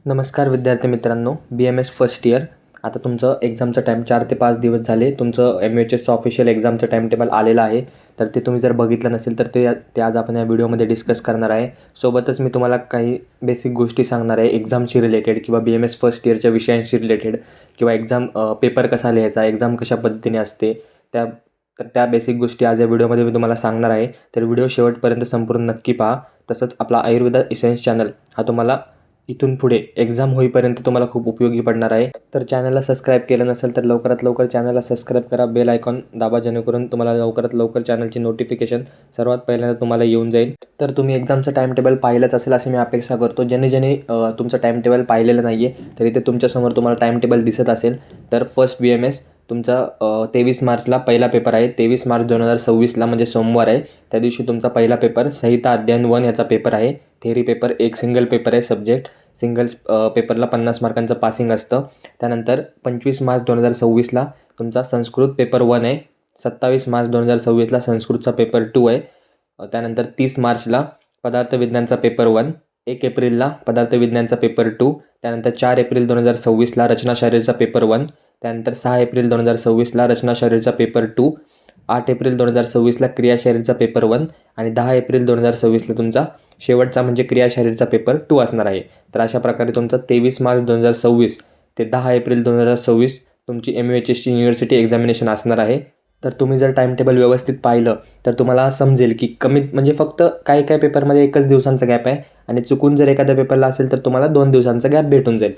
नमस्कार विद्यार्थी मित्रांनो, BMS फर्स्ट इयर. आता तुमचं एक्झामचं टाईम 4 ते 5 दिवस झाले. तुमचं MUHSचं ऑफिशियल एक्झामचं टाईम टेबल आलेलं आहे. तर ते तुम्ही जर बघितलं नसेल तर ते आज आपण या व्हिडिओमध्ये डिस्कस करणार आहे. सोबतच मी तुम्हाला काही बेसिक गोष्टी सांगणार आहे एक्झामशी रिलेटेड किंवा BMS फर्स्ट इयरच्या विषयांशी रिलेटेड किंवा एक्झाम पेपर कसा लिहायचा, एक्झाम कशा पद्धतीने असते, त्या बेसिक गोष्टी आज या व्हिडिओमध्ये मी तुम्हाला सांगणार आहे. तर व्हिडिओ शेवटपर्यंत संपूर्ण नक्की पहा. तसंच आपला आयुर्वेदा इसेन्स चॅनल हा तुम्हाला इथून पुढे एक्झाम होईपर्यंत तुम्हाला खूप उपयोगी पडणार आहे. तर चॅनलला सबस्क्राईब केलं नसेल तर लवकरात लवकर चॅनलला सबस्क्राईब करा, बेल आयकॉन दाबा, जेणेकरून तुम्हाला लवकरात लवकर चॅनलची नोटिफिकेशन सर्वात पहिल्यांदा तुम्हाला येऊन जाईल. तर तुम्ही एक्झामचं टाईम टेबल पाहिलंच असेल अशी मी अपेक्षा करतो. ज्याने तुमचं टाईम टेबल पाहिलेलं नाही आहे तरी ते तुमच्यासमोर तुम्हाला टाईम टेबल दिसत असेल. तर फर्स्ट BMS तुमचा 23 मार्चला पहिला पेपर आहे. 23 मार्च 2026ला म्हणजे सोमवार आहे. त्या दिवशी तुमचा पहिला पेपर संहिता अध्ययन 1 याचा पेपर आहे. थेअरी पेपर एक सिंगल पेपर आहे. सब्जेक्ट सिंगल पेपरला 50 मार्कांचं पासिंग असतं. त्यानंतर 25 मार्च 2026ला तुमचा संस्कृत पेपर 1 आहे. 27 मार्च 2026ला संस्कृतचा पेपर 2 आहे. त्यानंतर 30 मार्चला पदार्थविज्ञानचा पेपर 1, 1 एप्रिलला पदार्थविज्ञानचा पेपर 2, त्यानंतर 4 एप्रिल 2026ला रचनाशास्त्राचा पेपर 1, त्यानंतर 6 एप्रिल 2026ला रचनाशास्त्राचा पेपर 2, 8 एप्रिल 2026ला क्रियाशारीरचा पेपर 1 आणि 10 एप्रिल 2026ला तुमचा शेवटचा म्हणजे क्रियाशारीरचा पेपर 2 असणार आहे. तर अशा प्रकारे तुमचा 23 मार्च 2026 ते 10 एप्रिल 2026 तुमची MUHSची युनिव्हर्सिटी एक्झामिनेशन असणार आहे. तर तुम्ही जर टाईम टेबल व्यवस्थित पाहिलं तर तुम्हाला समजेल की कमीत म्हणजे फक्त काही पेपरमध्ये 1च दिवसांचा गॅप आहे आणि चुकून जर एखाद्या पेपरला असेल तर तुम्हाला 2 दिवसांचा गॅप भेटून जाईल.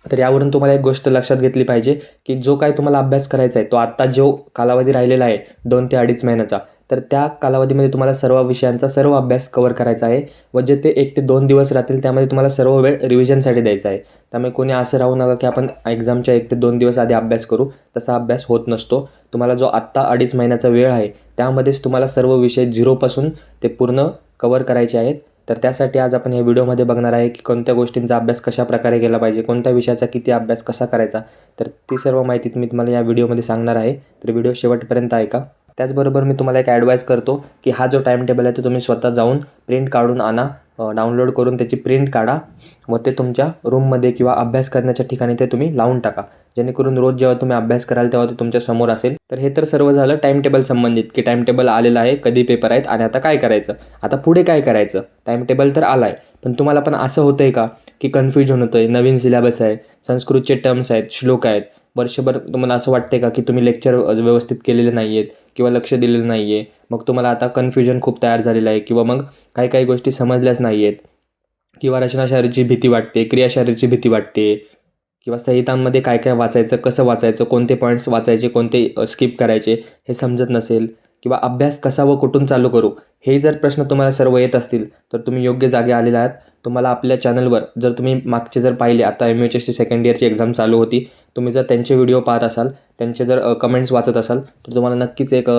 तर यावरून तुम्हाला एक गोष्ट लक्षात घेतली पाहिजे की जो काही तुम्हाला अभ्यास करायचा आहे तो आत्ता जो कालावधी राहिलेला आहे 2 ते 2.5 महिन्याचा, तर त्या कालावधीमध्ये तुम्हाला सर्व विषयांचा सर्व अभ्यास कव्हर करायचा आहे व जे ते 1 ते 2 दिवस राहतील त्यामध्ये तुम्हाला सर्व वेळ रिव्हिजनसाठी द्यायचा आहे. त्यामुळे कोणी असं राहू नका की आपण एक्झामच्या 1 ते 2 दिवस आधी अभ्यास करू, तसा अभ्यास होत नसतो. तुम्हाला जो आत्ता 2.5 महिन्याचा वेळ आहे त्यामध्येच तुम्हाला सर्व विषय 0पासून ते पूर्ण कव्हर करायचे आहेत. तर त्यासाठी आज आपण या व्हिडिओमध्ये बघणार आहे की कोणत्या गोष्टींचा अभ्यास कशा प्रकारे केला पाहिजे, कोणत्या विषयाचा किती अभ्यास कसा करायचा. तर ती सर्व माहिती मी तुम्हाला या व्हिडिओमध्ये सांगणार आहे. तर व्हिडिओ शेवटपर्यंत ऐका. त्याचबरोबर मी तुम्हाला एक ॲडवाईस करतो की हा जो टाईम टेबल आहे तो तुम्ही स्वतः जाऊन प्रिंट काढून आणा, डाउनलोड करून त्याची प्रिंट काढा व ते तुमच्या रूममध्ये किंवा अभ्यास करण्याच्या ठिकाणी ते तुम्ही लावून टाका, जेणेकरून रोज जेव्हा तुम्ही अभ्यास कराल तेव्हा ते तुमच्या समोर असेल. तर हे तर सर्व झालं टाईम टेबल संबंधित की टाईम टेबल आलेलं आहे, कधी पेपर आहेत आणि आता काय करायचं, आता पुढे काय करायचं. टाईम टेबल तर आला आहे, पण तुम्हाला पण असं होतं आहे का की कन्फ्युजन होतं आहे, नवीन सिलेबस आहे, संस्कृतचे टर्म्स आहेत, श्लोक आहेत, वर्षभर तुम्हाला असं वाटते का की तुम्ही लेक्चर व्यवस्थित केलेले नाही आहेत किंवा लक्ष दिलेलं नाही आहे, मग तुम्हाला आता कन्फ्युजन खूप तयार झालेलं आहे किंवा मग काही गोष्टी समजल्याच नाही आहेत किंवा रचनाशास्त्राची भीती वाटते, क्रियाशास्त्राची भीती वाटते किंवा संहितांमध्ये काय वाचायचं, कसं वाचायचं, कोणते पॉईंट्स वाचायचे, कोणते स्किप करायचे हे समजत नसेल किंवा अभ्यास कसा व कुठून चालू करू, हे जर प्रश्न तुम्हाला सर्व येत असतील तर तुम्ही योग्य जागे आलेले आहात. तुम्हाला आपल्या चॅनलवर जर तुम्ही मागचे जर पाहिले, आता MUHSची सेकंड इयरची एक्झाम चालू होती, तुम्ही जर त्यांचे व्हिडिओ पाहत असाल, त्यांचे जर कमेंट्स वाचत असाल तर तुम्हाला नक्कीच एक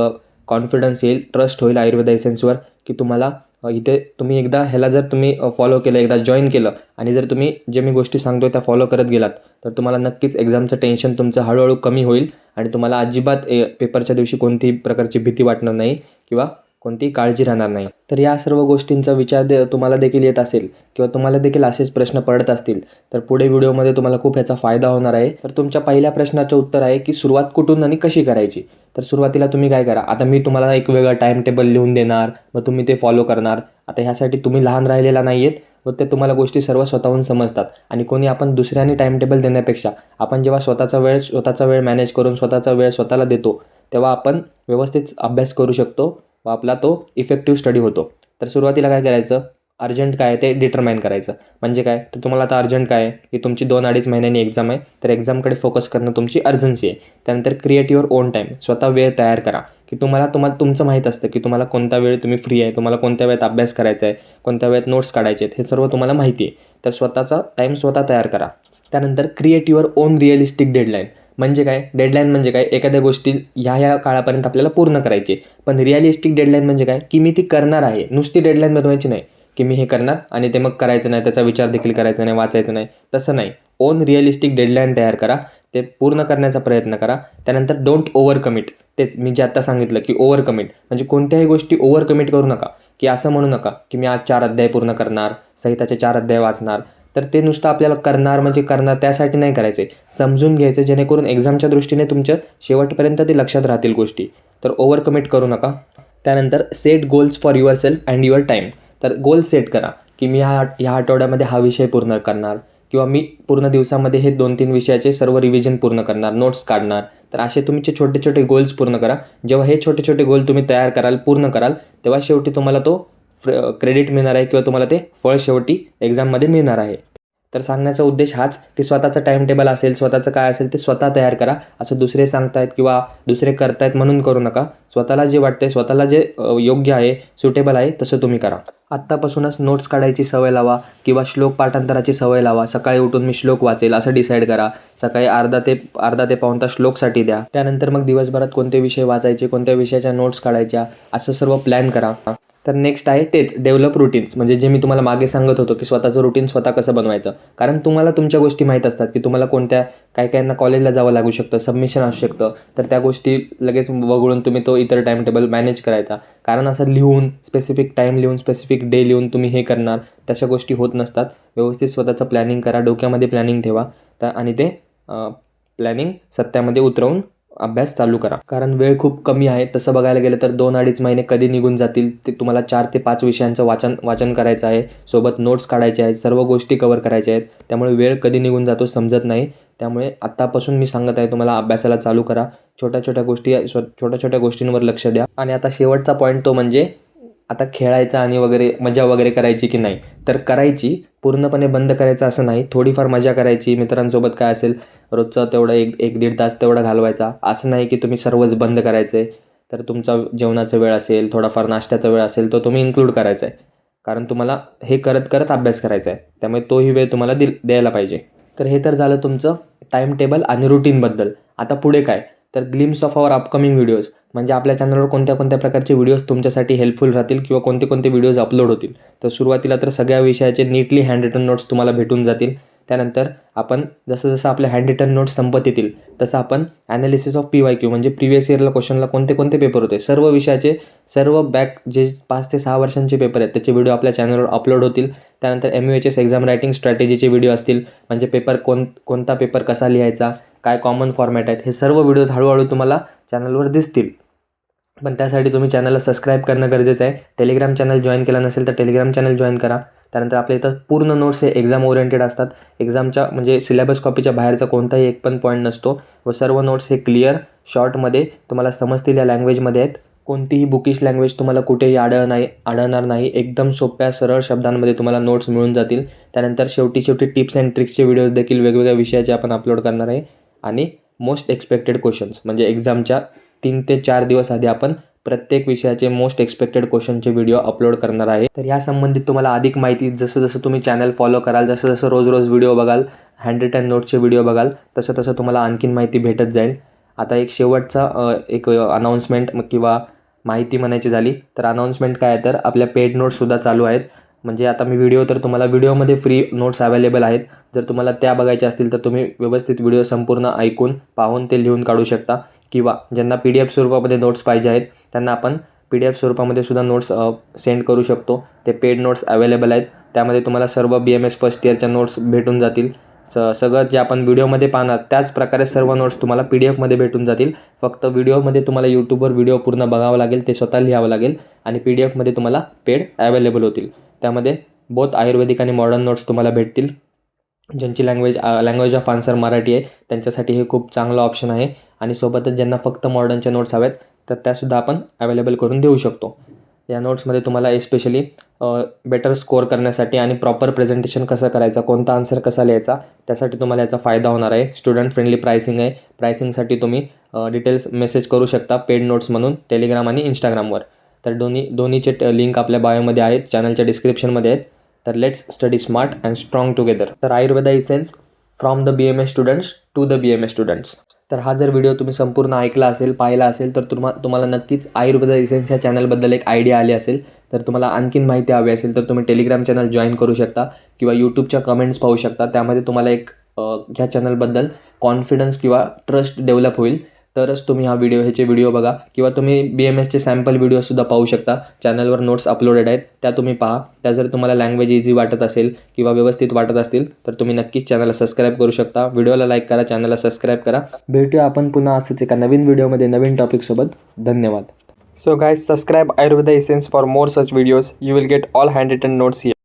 कॉन्फिडन्स येईल, ट्रस्ट होईल आयुर्वेदा इसेन्सवर की तुम्हाला इथे तुम्ही एकदा ह्याला जर तुम्ही फॉलो केलं, एकदा जॉईन केलं आणि जर तुम्ही जे मी गोष्टी सांगतो त्या फॉलो करत गेलात तर तुम्हाला नक्कीच एक्झामचं टेन्शन तुमचं हळूहळू कमी होईल आणि तुम्हाला अजिबात पेपरच्या दिवशी कोणतीही प्रकारची भीती वाटणार नाही किंवा कोणतीही काळजी राहणार नाही. तर या सर्व गोष्टींचा विचार तुम्हाला देखील येत असेल किंवा तुम्हाला देखील असेच प्रश्न पडत असतील तर पुढे व्हिडिओमध्ये तुम्हाला खूप ह्याचा फायदा होणार आहे. तर तुमच्या पहिल्या प्रश्नाचं उत्तर आहे की सुरुवात कुठून आणि कशी करायची. तर सुरुवातीला तुम्ही काय करा, आता मी तुम्हाला एक वेगळं टाईम टेबल लिहून देणार, मग तुम्ही ते फॉलो करणार. आता ह्यासाठी तुम्ही लहान राहिलेला नाही आहेत व ते तुम्हाला गोष्टी सर्व स्वतःहून समजतात आणि कोणी आपण दुसऱ्यांनी टाईम टेबल देण्यापेक्षा आपण जेव्हा स्वतःचा वेळ मॅनेज करून स्वतःचा वेळ स्वतःला देतो तेव्हा आपण व्यवस्थित अभ्यास करू शकतो व आपला तो इफेक्टिव्ह स्टडी होतो. तर सुरुवातीला काय करायचं, अर्जंट काय आहे ते डिटरमाइन करायचं. म्हणजे काय, तर तुम्हाला आता अर्जंट काय आहे की तुमची 2-2.5 महिन्यांनी एक्झाम आहे, तर एक्झामकडे फोकस करणं तुमची अर्जन्सी आहे. त्यानंतर क्रिएट युअर ओन टाईम, स्वतः वेळ तयार करा की तुम्हाला तुमचं माहीत असतं की तुम्हाला कोणता वेळ तुम्ही फ्री आहे, तुम्हाला कोणत्या वेळेत अभ्यास करायचा आहे, कोणत्या वेळेत नोट्स काढायचे आहेत, हे सर्व तुम्हाला माहिती आहे. तर स्वतःचा टाईम स्वतः तयार करा. त्यानंतर create your on realistic deadline. म्हणजे काय, डेडलाईन म्हणजे काय, एखाद्या गोष्टी ह्या काळापर्यंत आपल्याला पूर्ण करायची. पण रिअलिस्टिक डेडलाईन म्हणजे काय की मी ती करणार आहे. नुसती डेडलाईन बनवायची नाही की मी हे करणार आणि ते मग करायचं नाही, त्याचा विचार देखील करायचा नाही, वाचायचं नाही, तसं नाही. ओन रिअलिस्टिक डेडलाईन तयार करा, ते पूर्ण करण्याचा प्रयत्न करा. त्यानंतर डोंट ओव्हर कमिट. तेच मी जे आत्ता सांगितलं की ओव्हर कमिट म्हणजे कोणत्याही गोष्टी ओव्हर कमिट करू नका की असं म्हणू नका की मी आज 4 अध्याय पूर्ण करणार, संहिताचे 4 अध्याय वाचणार, तर ते नुसतं आपल्याला करणार म्हणजे करणार त्यासाठी नाही करायचं आहे, समजून घ्यायचं जेणेकरून एक्झामच्या दृष्टीने तुमच्या शेवटपर्यंत ते लक्षात राहतील गोष्टी. तर ओव्हर कमिट करू नका. त्यानंतर set goals for your self and your time. तर गोल सेट करा की मी ह्या आठवड्यामध्ये हा विषय पूर्ण करणार, किंवा मी पूर्ण दिवसामध्ये हे 2-3 विषयाचे सर्व रिव्हिजन पूर्ण करणार, नोट्स काढणार. तर असे तुमचे छोटे छोटे गोल्स पूर्ण करा. जेव्हा हे छोटे छोटे गोल तुम्ही तयार कराल, पूर्ण कराल, तेव्हा शेवटी तुम्हाला तो क्रेडिट मिळणार आहे किंवा तुम्हाला ते फळ शेवटी एक्झाममध्ये मिळणार आहे. तर सांगण्याचा उद्देश हाच की स्वतःचं टाईम टेबल असेल, स्वतःचं काय असेल ते स्वतः तयार करा. असं दुसरे सांगतायत किंवा दुसरे करतायत म्हणून करू नका. स्वतःला जे वाटतंय, स्वतःला जे योग्य आहे, सुटेबल आहे तसं तुम्ही करा. आत्तापासूनच नोट्स काढायची सवय लावा किंवा श्लोक पाठांतराची सवय लावा. सकाळी उठून मी श्लोक वाचेल असं डिसाईड करा. सकाळी अर्धा ते पाऊण तास श्लोकसाठी द्या. त्यानंतर मग दिवसभरात कोणते विषय वाचायचे, कोणत्या विषयाच्या नोट्स काढायच्या, असं सर्व प्लॅन करा. तर नेक्स्ट आहे तेच डेव्हलप रुटीन्स. म्हणजे जे मी तुम्हाला मागे सांगत होतो की स्वतःचं रुटीन स्वतः कसं बनवायचं. कारण तुम्हाला तुमच्या गोष्टी माहीत असतात की तुम्हाला कोणत्या, काहींना कॉलेजला जावं लागू शकतं, सबमिशन असू शकतं. तर त्या गोष्टी लगेच वगळून तुम्ही तो इतर टाईम टेबल मॅनेज करायचा. कारण असं लिहून, स्पेसिफिक टाईम लिहून, स्पेसिफिक डे लिहून तुम्ही हे करणार, तशा गोष्टी होत नसतात. व्यवस्थित स्वतःचं प्लॅनिंग करा, डोक्यामध्ये प्लॅनिंग ठेवा आणि ते प्लॅनिंग सत्यामध्ये उतरवून अभ्यास चालू करा. कारण वेळ खूप कमी आहे. तसं बघायला गेलं तर 2-2.5 महिने कधी निघून जातील. ते तुम्हाला 4 ते 5 विषयांचं वाचन करायचं आहे, सोबत नोट्स काढायचे आहेत, सर्व गोष्टी कव्हर करायच्या आहेत. त्यामुळे वेळ कधी निघून जातो समजत नाही. त्यामुळे आत्तापासून मी सांगत आहे तुम्हाला, अभ्यासाला चालू करा. छोट्या छोट्या गोष्टींवर लक्ष द्या. आणि आता शेवटचा पॉईंट तो म्हणजे आता खेळायचं आणि मजा वगैरे करायची की नाही. तर करायची, पूर्णपणे बंद करायचं असं नाही. थोडीफार मजा करायची, मित्रांसोबत काय असेल रोजचं तेवढं 1-1.5 तास तेवढा घालवायचा. असं नाही की तुम्ही सर्वच बंद करायचं आहे. तर तुमचा जेवणाचा वेळ असेल, थोडाफार नाश्त्याचा वेळ असेल, तो तुम्ही इन्क्लूड करायचा आहे. कारण तुम्हाला हे करत करत अभ्यास करायचा आहे. त्यामुळे तोही वेळ तुम्हाला द्यायला पाहिजे. तर हे तर झालं तुमचं टाईम टेबल आणि रुटीनबद्दल. आता पुढे काय, तर glimpse of our upcoming videos. म्हणजे आपल्या चॅनलवर कोणत्या कोणत्या प्रकारचे व्हिडिओज तुमच्यासाठी हेल्पफुल राहतील किंवा कोणते कोणते व्हिडिओज अपलोड होतील. तर सुरुवातीला तर सगळ्या विषयाचे नीटली हँड रिटन नोट्स तुम्हाला भेटून जातील. त्यानंतर आपण जसं जसं आपले हँड रिटन नोट्स संपत येतील तसं आपण ॲनालिसिस ऑफ PYQ म्हणजे प्रिव्हियस इयरला क्वेश्चनला कोणते कोणते पेपर होते, सर्व विषयाचे सर्व बॅक जे 5 ते 6 वर्षांचे पेपर आहेत त्याचे व्हिडिओ आपल्या चॅनलवर अपलोड होतील. त्यानंतर MUHS एक्झाम रायटिंग स्ट्रॅटेजीचे व्हिडिओ असतील. म्हणजे कोणता पेपर कसा लिहायचा, काय कॉमन फॉर्मॅट आहेत, हे सर्व व्हिडिओज हळूहळू तुम्हाला चॅनलवर दिसतील. पण त्यासाठी तुम्ही चॅनलला सबस्क्राईब करणं गरजेचं आहे. टेलिग्राम चॅनल जॉईन केला नसेल तर टेलिग्राम चॅनल जॉईन करा. त्यानंतर आपल्या इथं पूर्ण नोट्स हे एक्झाम ओरिएंटेड असतात. एक्झामच्या म्हणजे सिलेबस कॉपीच्या बाहेरचा कोणताही एक पण पॉईंट नसतो व सर्व नोट्स हे क्लिअर शॉर्टमध्ये तुम्हाला समजतील या लँग्वेजमध्ये आहेत. कोणतीही बुकिश लँग्वेज तुम्हाला कुठेही आढळणार नाही. एकदम सोप्या सरळ शब्दांमध्ये तुम्हाला नोट्स मिळून जातील. त्यानंतर शेवटी टिप्स अँड ट्रिक्सचे व्हिडिओज देखील वेगवेगळ्या विषयाचे आपण अपलोड करणार आहे. आणि मोस्ट एक्सपेक्टेड क्वेश्चन्स म्हणजे एक्झामच्या 3 ते 4 दिवस आधी आपण प्रत्येक विषयाचे मोस्ट एक्सपेक्टेड क्वेश्चनचे व्हिडिओ अपलोड करणार आहे. तर या संबंधित तुम्हाला अधिक माहिती जसं जसं तुम्ही चॅनल फॉलो कराल, जसं जसं रोज व्हिडिओ बघाल, हँड रिटन नोट्सचे व्हिडिओ बघाल, तसं तसं तुम्हाला आणखीन माहिती भेटत जाईल. आता एक शेवटचा अनाऊन्समेंट किंवा माहिती म्हणायची झाली तर अनाऊन्समेंट काय आहे, तर आपल्या पेड नोट्ससुद्धा चालू आहेत. म्हणजे आता मी व्हिडिओमध्ये फ्री नोट्स अवेलेबल आहेत. जर तुम्हाला त्या बघायच्या असतील तर तुम्ही व्यवस्थित व्हिडिओ संपूर्ण ऐकून पाहून ते लिहून काढू शकता. किंवा ज्यांना PDF स्वरूपामध्ये नोट्स पाहिजे आहेत त्यांना आपण PDF स्वरूपामध्ये सुद्धा नोट्स सेंड करू शकतो. ते पेड नोट्स अवेलेबल आहेत. त्यामध्ये तुम्हाला सर्व BMS फर्स्ट इयरच्या नोट्स भेटून जातील. सगळं जे आपण व्हिडिओमध्ये पाहणार त्याच प्रकारे सर्व नोट्स तुम्हाला PDFमध्ये भेटून जातील. फक्त व्हिडिओमध्ये तुम्हाला यूट्यूबवर व्हिडिओ पूर्ण बघावं लागेल, ते स्वतः लिहावं लागेल आणि PDFमध्ये तुम्हाला पेड अवेलेबल होतील. त्यामध्ये बोथ आयुर्वेदिक आणि मॉडर्न नोट्स तुम्हाला भेटतील. ज्यांची लँग्वेज ऑफ आन्सर मराठी आहे त्यांच्यासाठी हे खूप चांगलं ऑप्शन आहे. आणि सोबतच ज्यांना फक्त मॉडर्नच्या नोट्स हव्यात तर त्यासुद्धा आपण अवेलेबल करून देऊ शकतो. या नोट्समध्ये तुम्हाला एस्पेशली बेटर स्कोअर करण्यासाठी आणि प्रॉपर प्रेझेंटेशन कसं करायचं, कोणता आन्सर कसा लिहायचा, त्यासाठी तुम्हाला याचा फायदा होणार आहे. स्टुडंट फ्रेंडली प्रायसिंग आहे. प्रायसिंगसाठी तुम्ही डिटेल्स मेसेज करू शकता पेड नोट्स म्हणून टेलिग्राम आणि इंस्टाग्रामवर. तर दोन्हीचे लिंक आपल्या बायोमध्ये आहेत, चॅनलच्या डिस्क्रिप्शनमध्ये आहेत. तर let's study smart and strong together. तर Ayurveda essence from the BMS students to the BMS students. तर हा जर व्हिडिओ तुम्ही संपूर्ण ऐकला असेल, पाहिला असेल तर तुम्हाला नक्कीच आयुर्वेदा इसेन्स या चॅनलबद्दल एक आयडिया आली असेल. तर तुम्हाला आणखीन माहिती हवी असेल तर तुम्ही टेलिग्राम चॅनल जॉईन करू शकता किंवा यूट्यूबच्या कमेंट्स पाहू शकता. त्यामध्ये तुम्हाला एक ह्या चॅनलबद्दल कॉन्फिडन्स किंवा ट्रस्ट डेव्हलप होईल. तरच तुम्ही ह्याचे व्हिडिओ बघा, किंवा तुम्ही BMSचे सॅम्पल व्हिडिओसुद्धा पाहू शकता. चॅनलवर नोट्स अपलोडेड आहेत, त्या तुम्ही पहा. त्या जर तुम्हाला लँग्वेज इझी वाटत असेल किंवा व्यवस्थित वाटत असतील तर तुम्ही नक्कीच चॅनलला सबस्क्राईब करू शकता. व्हिडिओला लाईक करा, चॅनलला सबस्क्राईब करा. भेटूया आपण पुन्हा असंच एका नवीन व्हिडिओमध्ये नवीन टॉपिकसोबत. धन्यवाद. So guys, subscribe Ayurveda Essence for more such videos. You will get all handwritten notes here.